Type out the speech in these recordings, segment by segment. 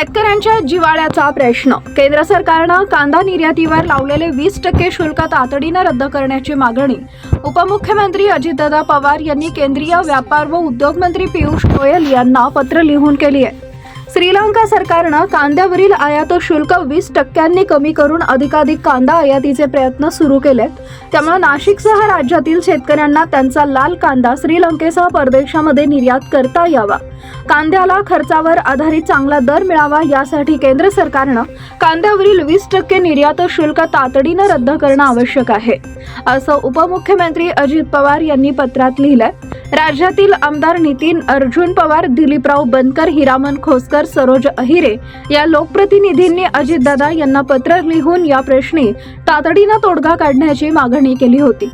शेतकऱ्यांच्या जिव्हाळ्याचा प्रश्न. केंद्र सरकारनं कांदा निर्यातीवर लावलेले 20% शुल्क तातडीनं रद्द करण्याची मागणी उपमुख्यमंत्री अजितदादा पवार यांनी केंद्रीय व्यापार व उद्योग मंत्री पियुष गोयल यांना पत्र लिहून केली आहे. श्रीलंका सरकारनं कांद्यावरील आयात शुल्क 20% कमी करून अधिकाधिक कांदा आयातीचे प्रयत्न सुरू केलेत. त्यामुळे नाशिकसह राज्यातील शेतकऱ्यांना त्यांचा लाल कांदा श्रीलंकेसह परदेशामध्ये निर्यात करता यावा, कांद्याला खर्चावर आधारित चांगला दर मिळावा यासाठी केंद्र सरकारनं कांद्यावरील 20% निर्यात शुल्क तातडीनं रद्द करणं आवश्यक आहे, असं उपमुख्यमंत्री अजित पवार यांनी पत्रात लिहिलंय. राज्यातील आमदार नितीन अर्जुन पवार, दिलीपराव बनकर, हिरामन खोसकर, सरोज अहिरे या लोकप्रतिनिधींनी अजितदादा यांना पत्र लिहून या प्रश्नी तातडीनं तोडगा काढण्याची मागणी केली होती.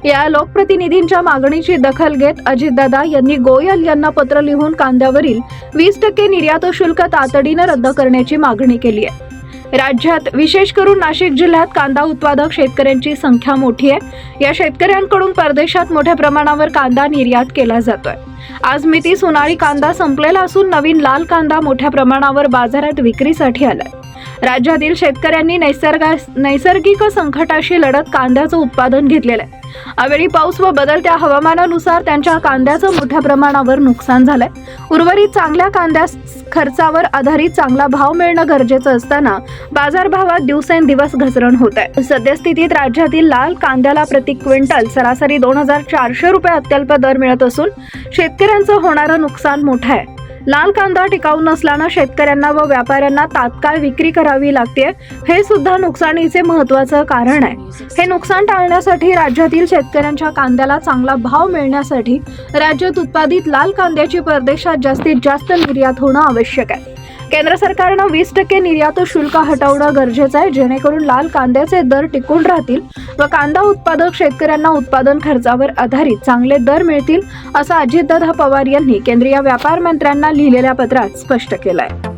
या लोकप्रतिनिधींच्या मागणीची दखल घेत अजितदादा यांनी गोयल यांना पत्र लिहून कांद्यावरील 20% निर्यात शुल्क तातडीनं रद्द करण्याची मागणी केली आहे. राज्यात विशेष करून नाशिक जिल्ह्यात कांदा उत्पादक शेतकऱ्यांची संख्या मोठी आहे. या शेतकऱ्यांकडून परदेशात मोठ्या प्रमाणावर कांदा निर्यात केला जातोय. आज मितीस उन्हाळी कांदा संपलेला असून नवीन लाल कांदा मोठ्या प्रमाणावर बाजारात विक्रीसाठी आलाय. राज्यातील शेतकऱ्यांनी नैसर्गिक संकटाशी लढत कांद्याचं उत्पादन घेतलेलं आहे. अवेळी पाऊस व बदलत्या हवामानानुसार त्यांच्या कांद्याचं मोठ्या प्रमाणावर नुकसान झालंय. उर्वरित चांगल्या कांद्यास खर्चावर आधारित चांगला भाव मिळणं गरजेचं असताना बाजारभावात दिवसेंदिवस घसरण होत आहे. सद्यस्थितीत राज्यातील लाल कांद्याला प्रति क्विंटल सरासरी 2400 रुपये अत्यल्प दर मिळत असून शेतकऱ्यांचं होणारं नुकसान मोठं आहे. लाल कांदा टिकाऊ नसल्यानं शेतकऱ्यांना व व्यापाऱ्यांना तात्काळ विक्री करावी लागते. हे सुद्धा नुकसानीचे महत्त्वाचं कारण आहे. हे नुकसान टाळण्यासाठी राज्यातील शेतकऱ्यांच्या कांद्याला चांगला भाव मिळण्यासाठी राज्यात उत्पादित लाल कांद्याची परदेशात जास्तीत जास्त निर्यात होणं आवश्यक आहे. केंद्र सरकारनं 20% निर्यात शुल्क हटवणं गरजेचं आहे, जेणेकरून लाल कांद्याचे दर टिकून राहतील व कांदा उत्पादक शेतकऱ्यांना उत्पादन खर्चावर आधारित चांगले दर मिळतील, असं अजितदादा पवार यांनी केंद्रीय व्यापार मंत्र्यांना लिहिलेल्या पत्रात स्पष्ट केलं आहे.